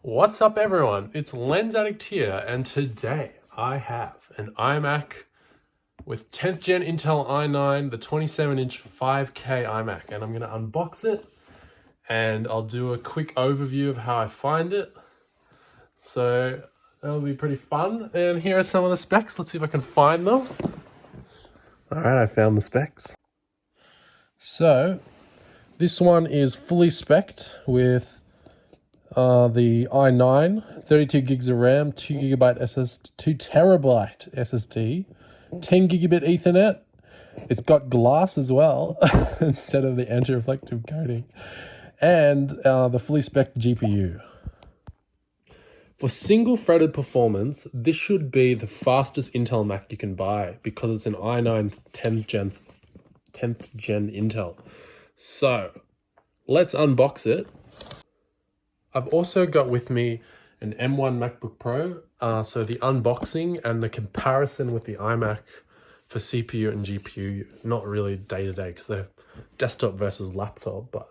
What's up everyone, it's Lens Addict here, and today I have an iMac with 10th gen Intel i9, the 27-inch 5K iMac, and I'm going to unbox it and I'll do a quick overview of how I find it. So that'll be pretty fun, and here are some of the specs. Let's see if I can find them. Alright, I found the specs. So this one is fully spec'd with the i9, 32 gigs of RAM, 2 terabyte SSD, 10 gigabit Ethernet. It's got glass as well instead of the anti-reflective coating, and the fully spec GPU. For single threaded performance, this should be the fastest Intel Mac you can buy because it's an i9 10th gen Intel. So let's unbox it. I've also got with me an M1 MacBook Pro, so the unboxing and the comparison with the iMac for CPU and GPU, not really day-to-day because they're desktop versus laptop, but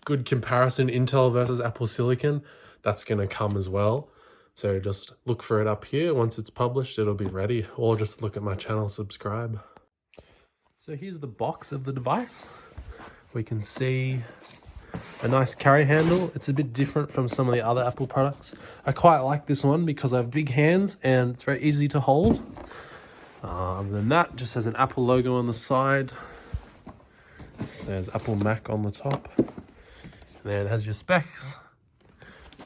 good comparison, Intel versus Apple Silicon, that's going to come as well. So just look for it up here. Once it's published, it'll be ready, or just look at my channel, subscribe. So here's the box of the device. We can see a nice carry handle. It's a bit different from some of the other Apple products. I quite like this one because I have big hands and it's very easy to hold. Other than that, just has an Apple logo on the side. It says Apple Mac on the top. And then it has your specs.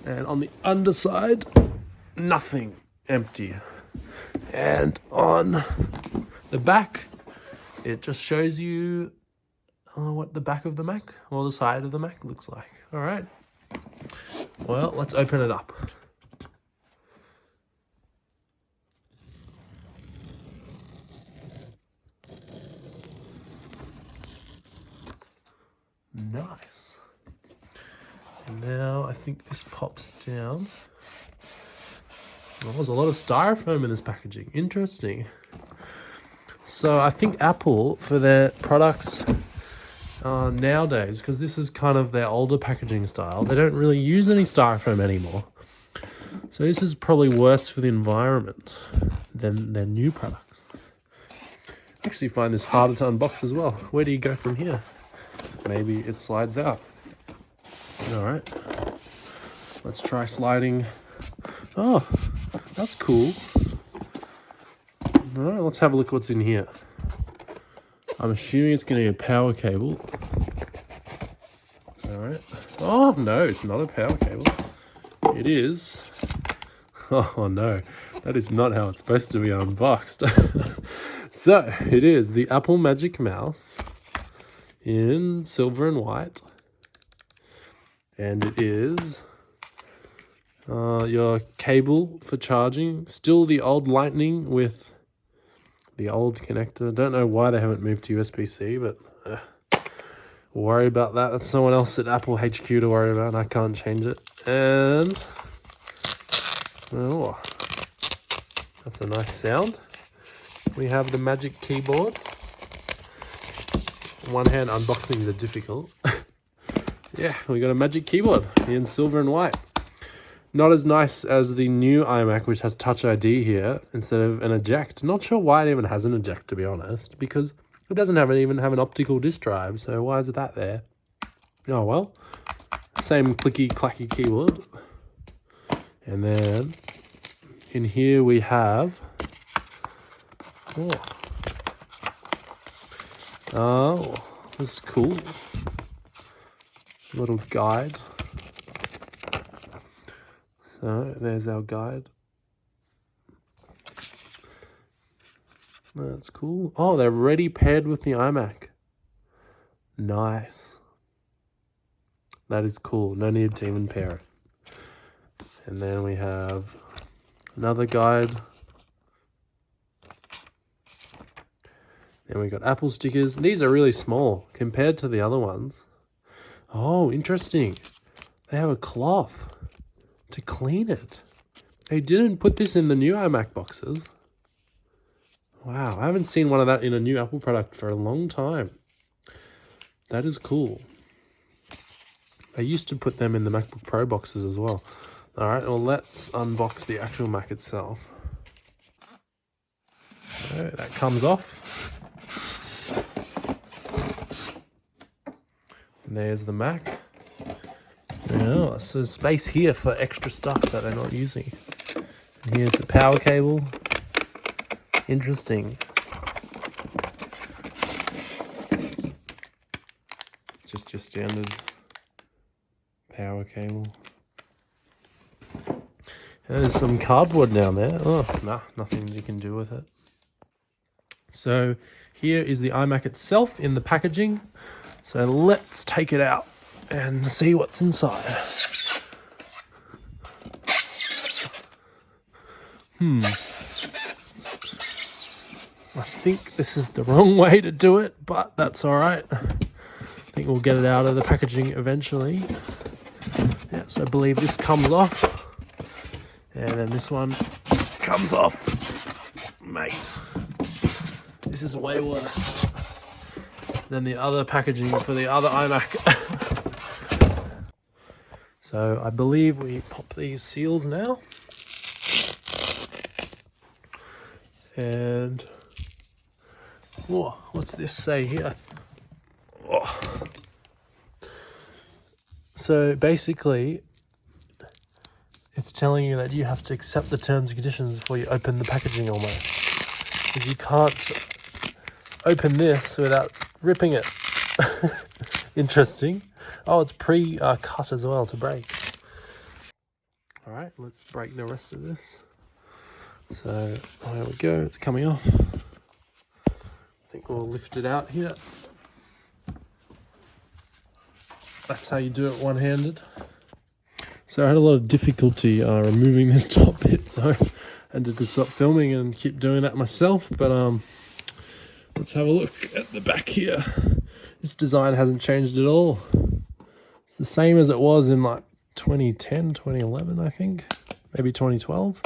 And on the underside, nothing, empty. And on the back, it just shows you what the back of the Mac or the side of the Mac looks like. All right. Well, let's open it up. Nice. And now I think this pops down. Oh, there's a lot of styrofoam in this packaging. Interesting. So I think Apple, for their products nowadays, because this is kind of their older packaging style, they don't really use any styrofoam anymore. So this is probably worse for the environment than their new products. I actually find this harder to unbox as well. Where do you go from here? Maybe it slides out. All right, let's try sliding. Oh, that's cool. All right, let's have a look what's in here. I'm assuming it's going to be a power cable. All right. Oh, no, it's not a power cable. It is. Oh, no. That is not how it's supposed to be unboxed. So, it is the Apple Magic Mouse in silver and white. And it is your cable for charging. Still the old Lightning with the old connector. Don't know why they haven't moved to USB-C, but worry about that. That's someone else at Apple HQ to worry about. I can't change it. And oh, that's a nice sound. We have the Magic Keyboard. On one hand, unboxings are difficult. Yeah, we got a Magic Keyboard in silver and white. Not as nice as the new iMac, which has Touch ID here instead of an eject. Not sure why it even has an eject, to be honest, because it doesn't even have an optical disk drive, so why is that there? Oh well, same clicky clacky keyboard. And then in here we have oh, this is cool. Little guide. So there's our guide. That's cool. Oh, they're already paired with the iMac. Nice. That is cool. No need to even pair it. And then we have another guide. And we got Apple stickers. These are really small compared to the other ones. Oh, interesting. They have a cloth to clean it. They didn't put this in the new iMac boxes. Wow, I haven't seen one of that in a new Apple product for a long time. That is cool. I used to put them in the MacBook Pro boxes as well. All right, well, let's unbox the actual Mac itself. So that comes off. And there's the Mac. Yeah, so there's space here for extra stuff that they're not using. And here's the power cable. Interesting. Just your standard power cable. There's some cardboard down there. Oh, nah, nothing you can do with it. So here is the iMac itself in the packaging. So let's take it out and see what's inside. I think this is the wrong way to do it, but that's all right. I think we'll get it out of the packaging eventually. Yeah, so I believe this comes off. And then this one comes off. Mate, this is way worse than the other packaging for the other iMac. So I believe we pop these seals now. And whoa, what's this say here? Oh. So basically, it's telling you that you have to accept the terms and conditions before you open the packaging almost. Because you can't open this without ripping it. Interesting. Oh, it's pre-cut as well to break. All right, let's break the rest of this. So there we go, it's coming off. I think we'll lift it out here. That's how you do it one-handed. So I had a lot of difficulty removing this top bit, so I had to stop filming and keep doing that myself. But let's have a look at the back here. This design hasn't changed at all. It's the same as it was in like 2010, 2011, I think. Maybe 2012.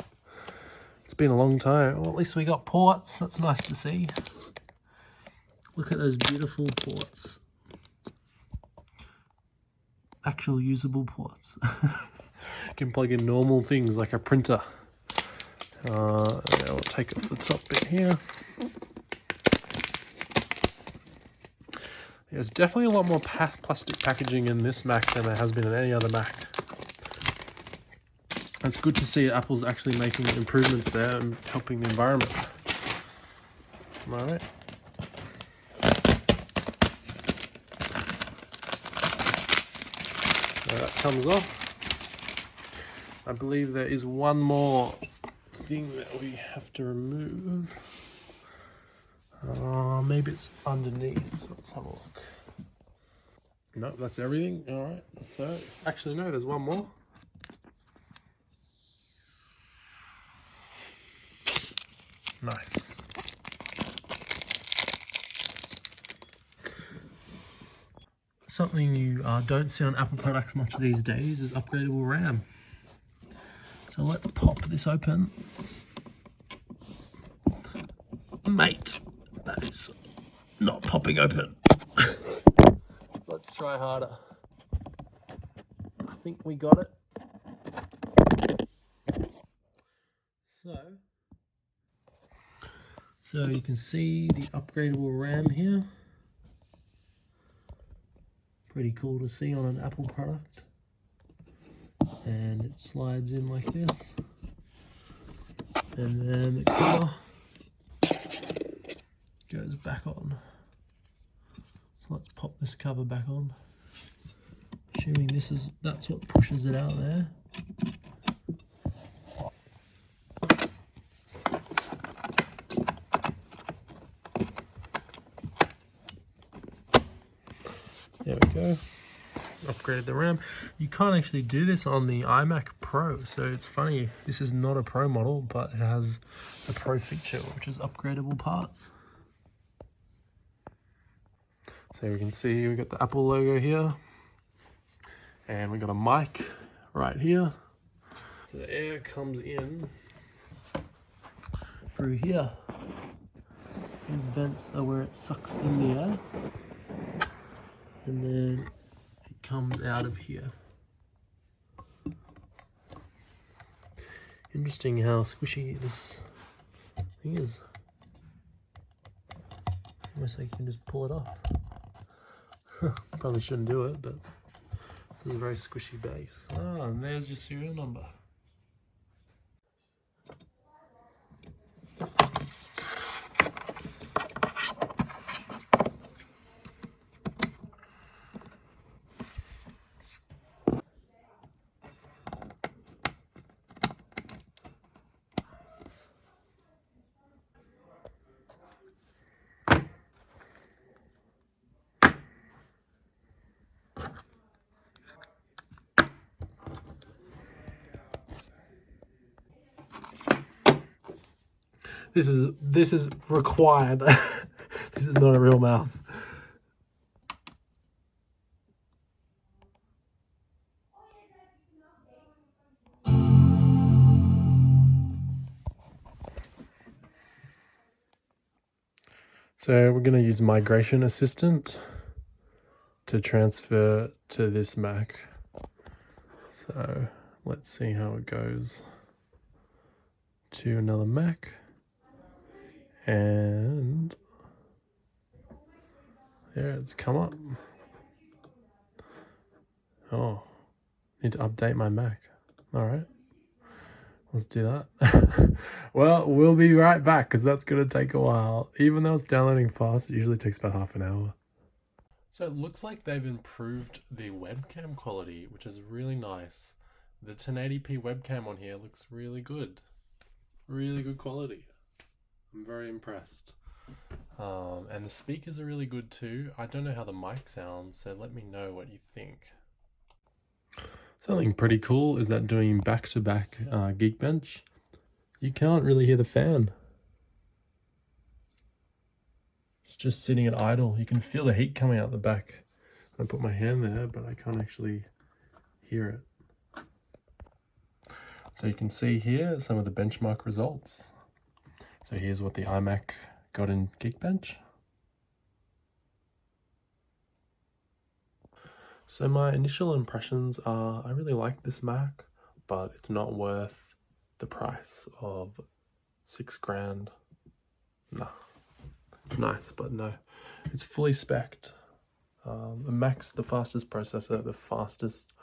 It's been a long time. Well, at least we got ports. That's nice to see. Look at those beautiful ports. Actual usable ports. You can plug in normal things like a printer. Now we'll take off the top bit here. There's definitely a lot more plastic packaging in this Mac than there has been in any other Mac. It's good to see Apple's actually making improvements there and helping the environment. All right. So that comes off. I believe there is one more thing that we have to remove. Maybe it's underneath. Let's have a look. Nope, that's everything. All right. So actually, no, there's one more. Nice. Something you don't see on Apple products much these days is upgradable RAM. So let's pop this open. Mate, that is not popping open. Let's try harder. I think we got it. So you can see the upgradable RAM here. Pretty cool to see on an Apple product. And it slides in like this. And then the cover goes back on. So let's pop this cover back on. Assuming that's what pushes it out there. There we go. Upgraded the RAM. You can't actually do this on the iMac Pro, so it's funny. This is not a Pro model, but it has a Pro feature, which is upgradable parts. So we can see we got the Apple logo here, and we got a mic right here. So the air comes in through here. These vents are where it sucks in the air, and then it comes out of here. Interesting how squishy this thing is. Almost like you can just pull it off. Probably shouldn't do it, but it's a very squishy base. Ah, and there's your serial number. This is required. This is not a real mouse. So we're going to use Migration Assistant to transfer to this Mac. So let's see how it goes to another Mac. And there, it's come up. Oh, need to update my Mac. All right, let's do that. Well, we'll be right back because that's going to take a while. Even though it's downloading fast, it usually takes about half an hour. So it looks like they've improved the webcam quality, which is really nice. The 1080p webcam on here looks really good. Really good quality. I'm very impressed. And the speakers are really good too. I don't know how the mic sounds, so let me know what you think. Something pretty cool is that doing back-to-back Geekbench, you can't really hear the fan. It's just sitting at idle. You can feel the heat coming out the back. I put my hand there, but I can't actually hear it. So you can see here some of the benchmark results. So here's what the iMac got in Geekbench. So my initial impressions are, I really like this Mac, but it's not worth the price of $6,000. Nah, it's nice, but no. It's fully spec'd. The Mac's the fastest processor, the fastest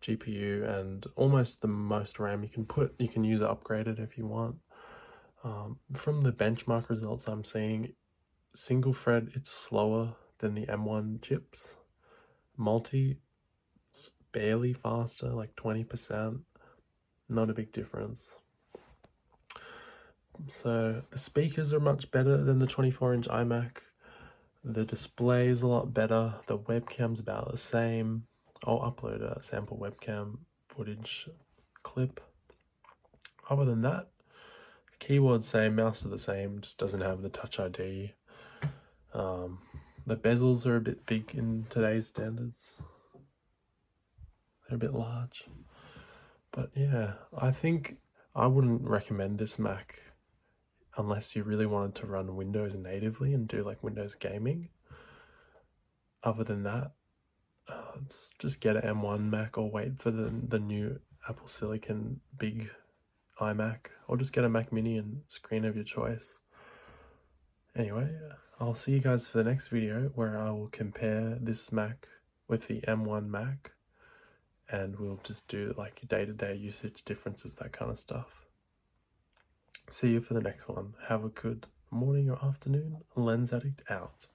GPU, and almost the most RAM you can put. You can use it upgraded if you want. From the benchmark results I'm seeing, single thread, it's slower than the M1 chips. Multi, it's barely faster, like 20%. Not a big difference. So the speakers are much better than the 24-inch iMac. The display is a lot better. The webcam's about the same. I'll upload a sample webcam footage clip. Other than that, the keyboard's same, mouse is the same, just doesn't have the Touch ID. The bezels are a bit big in today's standards. They're a bit large. But yeah, I think I wouldn't recommend this Mac unless you really wanted to run Windows natively and do like Windows gaming. Other than that, just get an M1 Mac or wait for the new Apple Silicon big iMac, or just get a Mac Mini and screen of your choice. Anyway, I'll see you guys for the next video where I will compare this Mac with the M1 Mac, and we'll just do like day-to-day usage differences, that kind of stuff. See you for the next one. Have a good morning or afternoon. Lens Addict out.